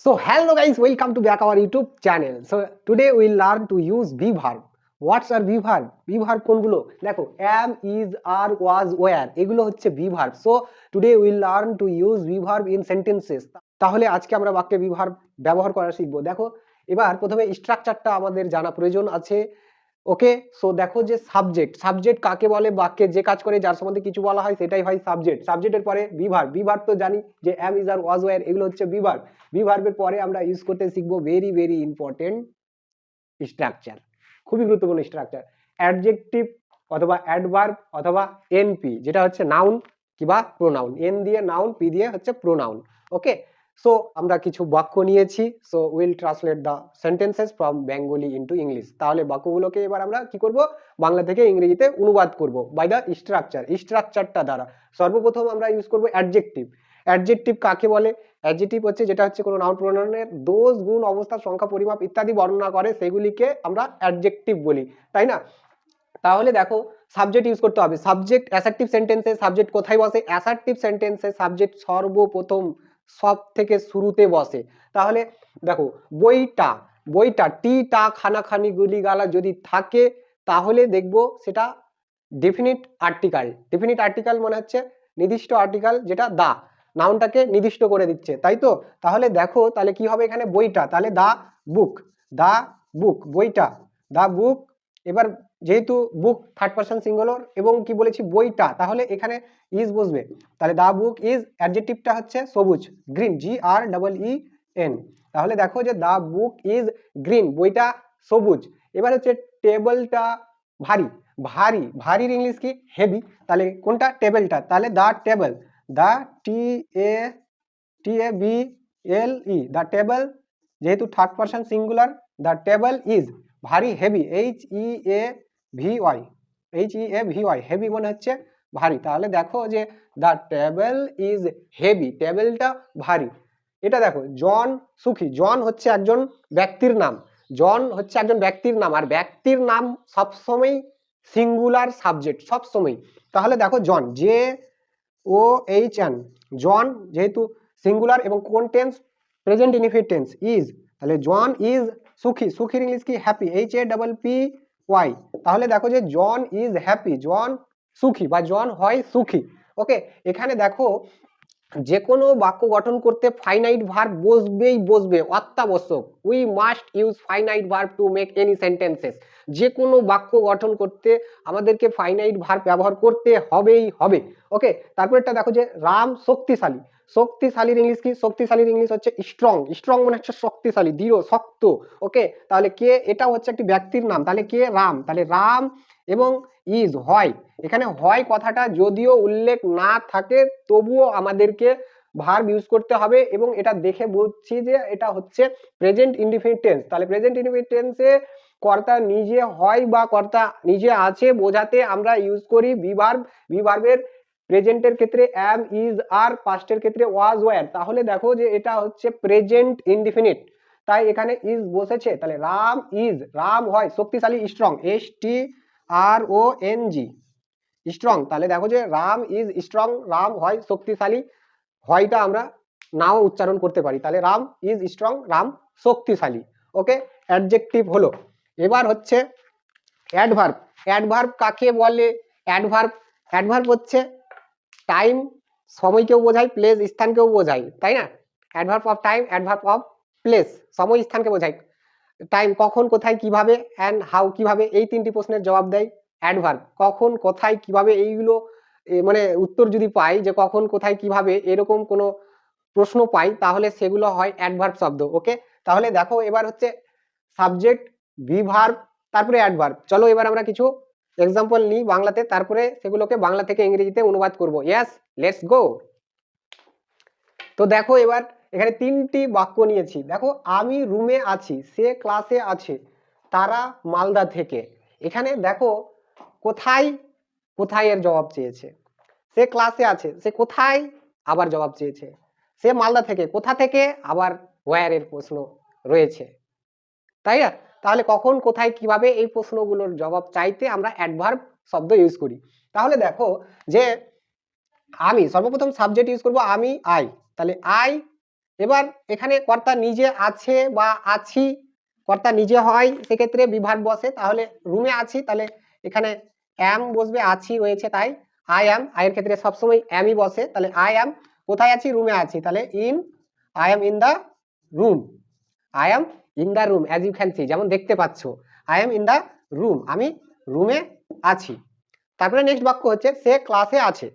So hello guys, welcome to back our YouTube channel. So today we'll learn to use be verb. What's our be verb? Be verb কোনগুলো? দেখো am, is, are, was, were এগুলো হচ্ছে be verb. So today we'll learn to use be verb in sentences. তাহলে আজকে আমরা বাক্যে be verb ব্যবহার করা শিখবো। দেখো এবার প্রথমে স্ট্রাকচারটা আমাদের জানা প্রয়োজন আছে। ওকে, সো দেখো যে সাবজেক্ট কাকে বলে, বাক্যে যে কাজ করে যার সম্বন্ধে কিছু বলা হয় সেটাই হয় সাবজেক্টের পরে বি ভার্ব তো জানি যে অ্যাম, ইজ, আর, ওয়াজ, ওয়্যার এগুলো হচ্ছে বি ভার্বের পরে আমরা ইউজ করতে শিখবো ভেরি ভেরি ইম্পর্টেন্ট স্ট্রাকচার, খুবই গুরুত্বপূর্ণ স্ট্রাকচার, অ্যাডজেক্টিভ অথবা অ্যাডভার্ব অথবা এনপি, যেটা হচ্ছে নাউন কিংবা প্রোনাউন। এন দিয়ে নাউন, পি দিয়ে হচ্ছে প্রোনাউন। ওকে, সো আমরা কিছু বাক্য নিয়েছি, so will translate the sentences from Bengali into English. তাহলে বাক্যগুলোকে এবার আমরা কি করব, বাংলা থেকে ইংরেজিতে অনুবাদ করব বাই দ্য স্ট্রাকচারটা দ্বারা। সর্বপ্রথম আমরা ইউজ করব অ্যাডজেক্টিভ কাকে বলে? অ্যাডজেক্টিভ হচ্ছে যেটা হচ্ছে কোনো নাউন প্রোনাউনের দোষ, গুণ, অবস্থা, সংখ্যা, পরিমাপ ইত্যাদি বর্ণনা করে, সেগুলিকে আমরা অ্যাডজেক্টিভ বলি, তাই না? তাহলে দেখো সাবজেক্ট ইউজ করতে হবে। সাবজেক্ট অ্যাসার্টিভ সেন্টেন্সে সাবজেক্ট কোথায় বসে? অ্যাসার্টিভ সেন্টেন্সে সাবজেক্ট সর্বপ্রথম সব থেকে শুরুতে বসে। তাহলে দেখো বইটা টিটা খানাখানি গুলিগালা যদি থাকে তাহলে দেখবো সেটা ডেফিনিট আর্টিকেল মানে হচ্ছে নির্দিষ্ট আর্টিকেল, যেটা দা নাউনটাকে নির্দিষ্ট করে দিচ্ছে, তাই তো? তাহলে দেখো তাহলে কি হবে এখানে বইটা, তাহলে দা বুক বইটা, দা বুক। এবার যেহেতু বুক থার্ড পারসন সিঙ্গুলার এবং কি বলেছি বইটা, তাহলে এখানে ইজ বসবে। তাহলে দা বুক ইজ, অ্যাডজেক্টিভটা হচ্ছে সবুজ, গ্রিন, GREEN। তাহলে দেখো যে দা বুক ইজ গ্রিন, বইটা সবুজ। এবার হচ্ছে টেবিলটা ভারীর ইংলিশ কি? হেভি। তাহলে কোনটা? টেবিলটা, তাহলে দা TABLE, দা টেবল, যেহেতু third person singular, the table is ভারী, হেভি, HEAVY, হেভি মানে হচ্ছে ভারী। তাহলে দেখো যে দা টেবল ইজ হেভি, টেবিলটা ভারী। এটা দেখো জন সুখী, জন হচ্ছে একজন ব্যক্তির নাম, আর ব্যক্তির নাম সবসময় সিঙ্গুলার সাবজেক্ট, সবসময়। তাহলে দেখো জন, JOHN, জন যেহেতু সিঙ্গুলার এবং কোন tense? Present indefinite tense, is. তাহলে জন ইজ সুখীর ইংলিশ কি? Happy, HAPPY। তাহলে দেখো যে জন ইজ হ্যাপি, জন সুখী বা জন হয় সুখী। ওকে, এখানে দেখো যে কোনো বাক্য গঠন করতে ফাইনাইট ভার্ব বসবে, অত্যাবশ্যক। We must use finite verb to make any sentences. যে কোনো বাক্য গঠন করতে আমাদেরকে ফাইনাইট ভার্ব ব্যবহার করতে হবে। ওকে, তারপরেরটা দেখো যে রাম শক্তিশালীর ইংলিশ কি? শক্তিশালীর ইংলিশ হচ্ছে স্ট্রং মানে হচ্ছে শক্তিশালী, দৃঢ়, শক্ত। ওকে, তাহলে কে? এটা হচ্ছে একটি ব্যক্তির নাম, তাহলে কে? রাম। তাহলে রাম এবং ইজ হয়, এখানে হয় কথাটা যদিও উল্লেখ না থাকে তবুও আমাদেরকে ভার্ব ইউজ করতে হবে, এবং এটা দেখে বুঝছি যে এটা হচ্ছে প্রেজেন্ট ইনডিফিনিট টেন্স। তাহলে প্রেজেন্ট ইনডিফিনিট টেন্সে কর্তা নিজে হয় বা কর্তা নিজে আছে বোঝাতে আমরা ইউজ করি বি ভার্বের প্রেজেন্টের ক্ষেত্রে অ্যাম, ইজ, আর, পাস্টের ক্ষেত্রে ওয়াজ, ওয়্যার। তাহলে দেখো যে এটা হচ্ছে প্রেজেন্ট ইনডিফিনিট, তাই এখানে ইজ বসেছে। তাহলে রাম হয় শক্তিশালী, স্ট্রং, STRONG, স্ট্রং। তাহলে দেখো যে রাম ইজ স্ট্রং, রাম হয় শক্তিশালী, হয়টা আমরা নাও উচ্চারণ করতে পারি। তাহলে রাম ইজ স্ট্রং, রাম শক্তিশালী। ওকে, অ্যাডজেক্টিভ হলো। এবার হচ্ছে অ্যাডভার্ব কাকে বলে? অ্যাডভার্ব হচ্ছে টাইম, সময়কেও বোঝায়, প্লেস, স্থানকেও বোঝায়, তাই না? Adverb of time, adverb of place, সময় স্থানকে বোঝায়। টাইম কখন, কোথায়, কিভাবে, অ্যান্ড হাউ কিভাবে, এই তিনটি প্রশ্নের জবাব দেয় অ্যাডভার্ব। কখন, কোথায়, কিভাবে, এইগুলো মানে উত্তর যদি পাই যে কখন, কোথায়, কিভাবে এরকম কোনো প্রশ্ন পাই তাহলে সেগুলো হয় অ্যাডভার্ব শব্দ। ওকে, তাহলে দেখো এবার হচ্ছে সাবজেক্ট, ভার্ব, তারপরে অ্যাডভার্ব। চলো এবার আমরা কিছু এক্সাম্পল নিই বাংলাতে, তারপরে সেগুলোকে বাংলা থেকে ইংরেজিতে অনুবাদ করব। Yes, let's go. তো দেখো এবার এখানে তিনটি বাক্য নিয়েছি। দেখো আমি রুমে আছি, সে ক্লাসে আছে, তারা মালদা থেকে। এখানে দেখো কোথায় এর জবাব চেয়েছে, সে ক্লাসে আছে, সে কোথায় আবার জবাব চেয়েছে, সে মালদা থেকে, কোথা থেকে আবার ওয়্যার এর প্রশ্ন রয়েছে, তাই না? তাহলে কখন, কোথায়, কিভাবে এই প্রশ্নগুলোর জবাব চাইতে আমরা অ্যাডভার্ব শব্দ ইউজ করি। তাহলে দেখো যে আমি সর্বপ্রথম সাবজেক্ট ইউজ করব, আমি, আই। তাহলে আই এবার এখানে কর্তা নিজে আছে বা আছি, কর্তা নিজে হয় সেক্ষেত্রে বি ভার্ব বসে, তাহলে রুমে আছি তাহলে এখানে অ্যাম বসবে, আছি রয়েছে তাই আই অ্যাম, আয়ের ক্ষেত্রে সবসময় অ্যামই বসে, তাহলে আই অ্যাম কোথায় আছি, রুমে আছি, তাহলে I am in the room, I am in the room as you can see, যেমন দেখতে পাচ্ছ I am in the room, আমি রুমে আছি। তারপরে নেক্সট বাক্য হচ্ছে সে ক্লাসে আছে,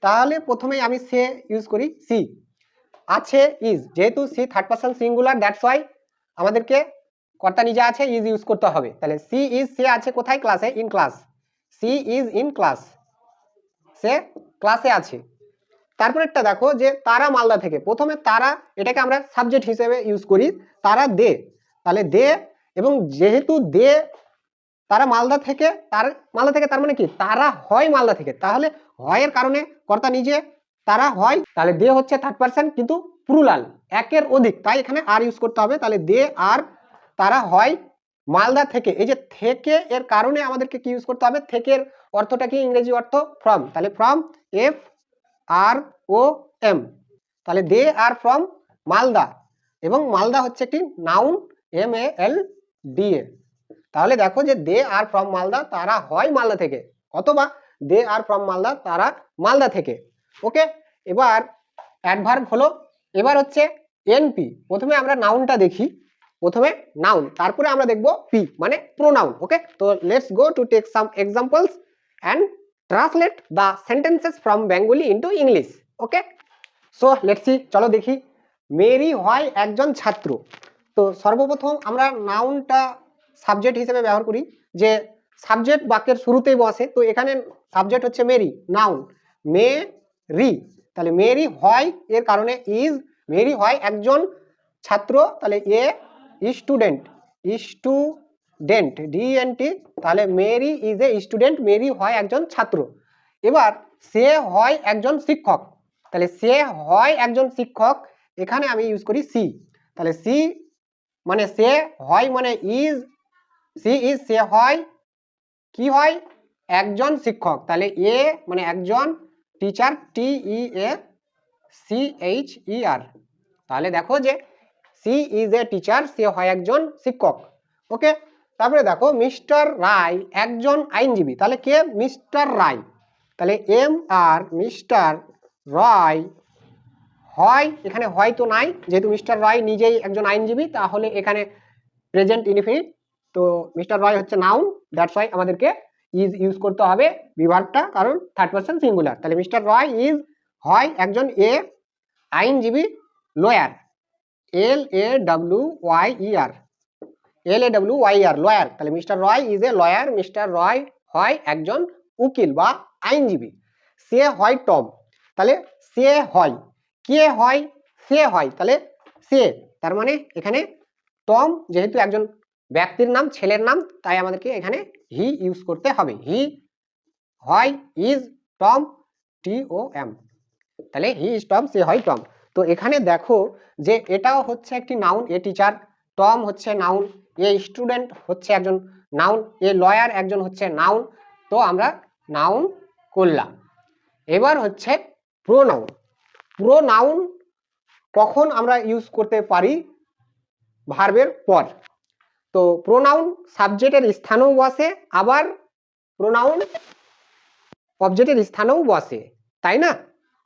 তাহলে প্রথমেই আমি সে ইউজ করি সি, আছে ইজ, যেহেতু she third person singular that's why আমাদেরকে কর্তা নিজে আছে ইজ ইউজ করতে হবে, তাহলে সি ইজ, সে আছে কোথায়, ক্লাসে, in class, she is in class, সে ক্লাসে আছে। তারপরেরটা দেখো যে তারা মালদা থেকে, প্রথমে তারা এটাকে আমরা সাবজেক্ট হিসেবে ইউজ করি, তারা দে, তাহলে দে, এবং যেহেতু দে তারা মালদা থেকে, তার মানে কি তারা হয় মালদা থেকে, তাহলে হয়ের কারণে কর্তা নিজে, তারা হয়, তাহলে দে হচ্ছে থার্ড পারসন কিন্তু প্লুরাল, একের অধিক, তাই এখানে আর ইউজ করতে হবে, তাহলে দে আর তারা হয় মালদা থেকে, এই যে থেকে এর কারণে আমাদেরকে কি ইউজ করতে হবে, থেকের অর্থটা কি, ইংরেজি অর্থ ফ্রম, তাহলে from F R O M, তাহলে দে আর ফ্রম মালদা, এবং মালদা হচ্ছে একটি নাউন, MALDA, তাহলে দেখো যে দে আর ফ্রম মালদা, তারা হয় মালদা থেকে, অথবা দে আর ফ্রম মালদা, তারা মালদা থেকে। ওকে, এবার অ্যাডভার্ব হলো, এবার হচ্ছে এনপি, প্রথমে আমরা নাউনটা দেখি, প্রথমে নাউন, তারপরে আমরা দেখব পি মানে প্রোনাউন। ওকে, তো let's go to take some examples and translate the sentences from Bengali into English. Okay, so let's see, চলো দেখি। মেরি হয় একজন ছাত্র, তো সর্বপ্রথম আমরা নাউনটা সাবজেক্ট হিসেবে ব্যবহার করি, যে সাবজেক্ট বাক্যের শুরুতেই বসে, তো এখানে সাবজেক্ট হচ্ছে মেরি, নাউন মেরি, তাহলে মেরি হয় এর কারণে ইজ, মেরি হয় একজন ছাত্র, তাহলে স্টুডেন্ট, ডিএনটি, তাহলে Mary is a student, Mary হয় একজন ছাত্র। এবার সে হয় একজন শিক্ষক, তাহলে সে হয় একজন শিক্ষক, এখানে আমি ইউজ করি সি, তাহলে সি মানে সে হয় মানে ইজ, সি ইজ, সে হয় কি হয় একজন শিক্ষক, তাহলে এ মানে একজন, টিচার TEACHER, তাহলে দেখো যে সি ইজ এ টিচার, সে হয় একজন শিক্ষক। ওকে, তারপরে দেখো মিস্টার রায় একজন আইনজীবী, তাহলে কে, মিস্টার রায়, তাহলে MR মিস্টার রায় হয়, এখানে হয় তো নাই, যেহেতু মিস্টার রায় নিজেই একজন আইনজীবী, তাহলে এখানে প্রেজেন্ট ইনডিফিনিট, তো মিস্টার রয় হচ্ছে নাউন, দ্যাটস ওয়াই আমাদেরকে ইজ ইউজ করতে হবে বিভার্বটা, কারণ থার্ড পারসন সিঙ্গুলার, তাহলে মিস্টার রয় ইজ হয় একজন আইনজীবী, লয়ার, LAWYER, লয়ার, তাহলে mister Roy is a lawyer, mister Roy হয় একজন উকিল বা আইনজীবী। সে হয় টম, তাহলে সে হয়, কে হয়, সে হয়, তাহলে সে, তার মানে এখানে টম যেহেতু একজন ব্যক্তির নাম, ছেলের নাম, তাই আমাদেরকে এখানে হি ইউজ করতে হবে, হি হয় ইজ টম, TOM, তাহলে হি ইজ টম, সে হয় টম। তো এখানে দেখো যে এটাও হচ্ছে একটি নাউন, এ টিচার, টম হচ্ছে নাউন, এ স্টুডেন্ট হচ্ছে একজন নাউন, এ লয়ার একজন হচ্ছে নাউন, তো আমরা নাউন করলাম। এবার হচ্ছে প্রোনাউন, প্রোনাউন কখন আমরা ইউজ করতে পারি, ভার্বের পর, তো প্রোনাউন সাবজেক্টের স্থানেও বসে, আবার প্রোনাউন অবজেক্টের স্থানেও বসে, তাই না?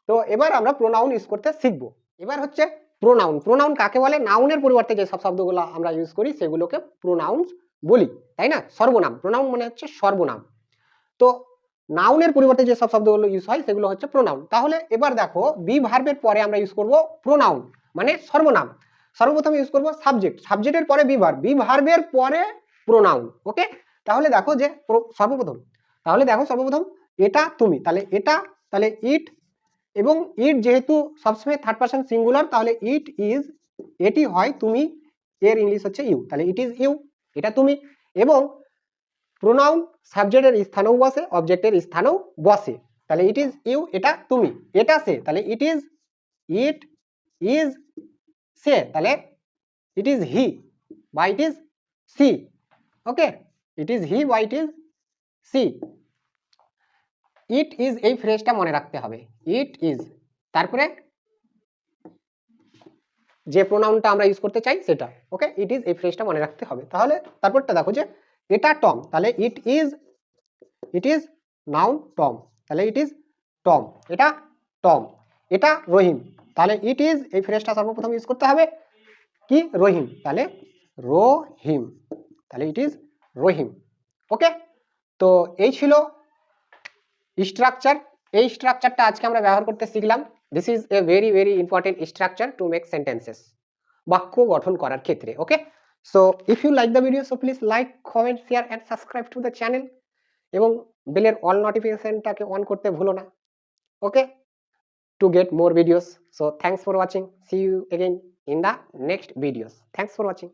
তো এবার আমরা প্রোনাউন ইউজ করতে শিখব। এবার হচ্ছে প্রোনাউন, প্রোনাউন কাকে বলে, নাউনের পরিবর্তে যে সব শব্দগুলো আমরা ইউজ করি সেগুলোকে প্রোনাউন বলি, তাই না, সর্বনাম, প্রোনাউন মানে হচ্ছে সর্বনাম, তো নাউনের পরিবর্তে যে সব শব্দগুলো ইউজ হয় সেগুলো হচ্ছে প্রোনাউন। তাহলে এবার দেখো বি ভার্বের পরে আমরা ইউজ করব প্রোনাউন মানে সর্বনাম, সর্বপ্রথম ইউজ করব সাবজেক্ট, সাবজেক্টের পরে বি ভার্ব, বি ভার্বের পরে প্রোনাউন। ওকে, তাহলে দেখো যে সর্বপ্রথম এটা তুমি, তাহলে এটা, তাহলে ইট, এবং ইট যেহেতু সবসময় থার্ড পারসন সিঙ্গুলার, তাহলে ইট ইজ, এটি হয় তুমি, এর ইংলিশ হচ্ছে ইউ, তাহলে ইট ইজ ইউ, এটা তুমি, এবং প্রোনাউন সাবজেক্টের স্থানেও বসে, অবজেক্টের স্থানেও বসে, তাহলে ইট ইজ ইউ, এটা তুমি, এটা সে, তাহলে ইট ইজ সে, তাহলে ইট ইজ হি বা it is she. Okay, it is he বা it is she. It is, এই ফ্রেজটা মনে রাখতে হবে, ইট ইজ, তারপরে যে প্রোনাউনটা আমরা ইউজ করতে চাই সেটা। ওকে, ইট ইজ এই ফ্রেজটা মনে রাখতে হবে। তাহলে তারপরটা দেখো যে এটা টম, তাহলে ইট ইজ নাউন টম, তাহলে ইট ইজ টম, এটা টম। এটা রহিম, তাহলে ইট ইজ এই ফ্রেজটা সর্বপ্রথম ইউজ করতে হবে কি রহিম, তাহলে রহিম, তাহলে ইট ইজ রহিম। ওকে, তো এই ছিল স্ট্রাকচার। এই স্ট্রাকচারটা আজকে আমরা ব্যবহার করতে শিখলাম। This is a very very important structure to make sentences, বাক্য গঠন করার ক্ষেত্রে। Okay, so if you like the video so please like, comment, share and subscribe to the channel, এবং বেলের অল নোটিফিকেশনটাকে অন করতে ভুলো না। ওকে, to get more videos. So thanks for watching. See you again in the next videos. Thanks for watching.